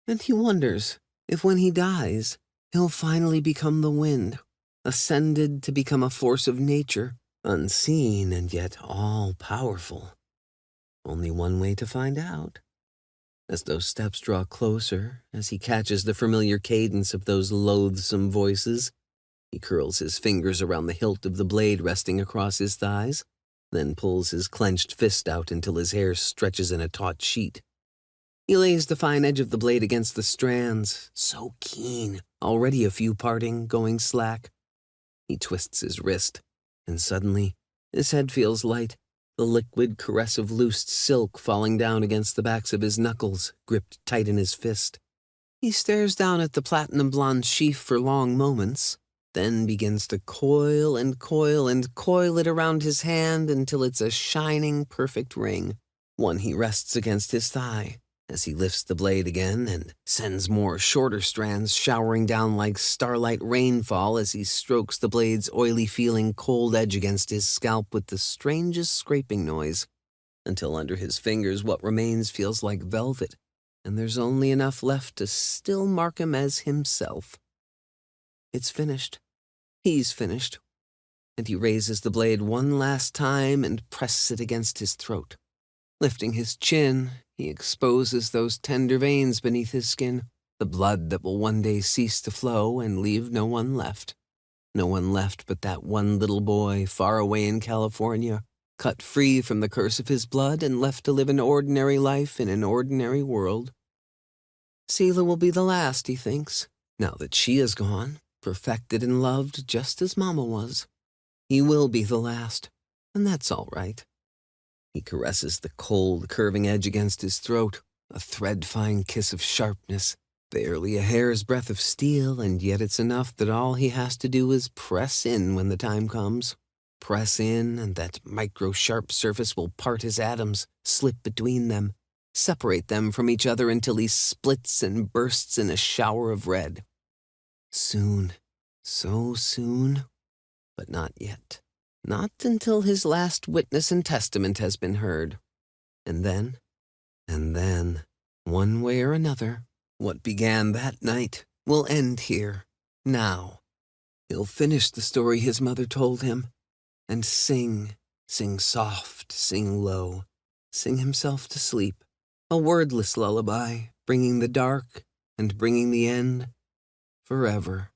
And he wonders if when he dies, he'll finally become the wind, ascended to become a force of nature, unseen and yet all-powerful. Only one way to find out. As those steps draw closer, as he catches the familiar cadence of those loathsome voices, he curls his fingers around the hilt of the blade resting across his thighs, then pulls his clenched fist out until his hair stretches in a taut sheet. He lays the fine edge of the blade against the strands, so keen, already a few parting, going slack. He twists his wrist, and suddenly his head feels light, the liquid caress of loosed silk falling down against the backs of his knuckles, gripped tight in his fist. He stares down at the platinum blonde sheath for long moments, then begins to coil and coil and coil it around his hand until it's a shining, perfect ring, one he rests against his thigh, as he lifts the blade again and sends more shorter strands showering down like starlight rainfall as he strokes the blade's oily-feeling cold edge against his scalp with the strangest scraping noise, until under his fingers what remains feels like velvet, and there's only enough left to still mark him as himself. It's finished. He's finished. And he raises the blade one last time and presses it against his throat. Lifting his chin, he exposes those tender veins beneath his skin, the blood that will one day cease to flow and leave no one left. No one left but that one little boy far away in California, cut free from the curse of his blood and left to live an ordinary life in an ordinary world. Sila will be the last, he thinks, now that she is gone, perfected and loved just as Mama was. He will be the last, and that's all right. He caresses the cold, curving edge against his throat, a thread-fine kiss of sharpness, barely a hair's breadth of steel, and yet it's enough that all he has to do is press in when the time comes. Press in, and that micro-sharp surface will part his atoms, slip between them, separate them from each other until he splits and bursts in a shower of red. Soon, so soon, but not yet. Not until his last witness and testament has been heard. And then, one way or another, what began that night will end here, now. He'll finish the story his mother told him, and sing soft, sing low, sing himself to sleep, a wordless lullaby, bringing the dark and bringing the end, forever.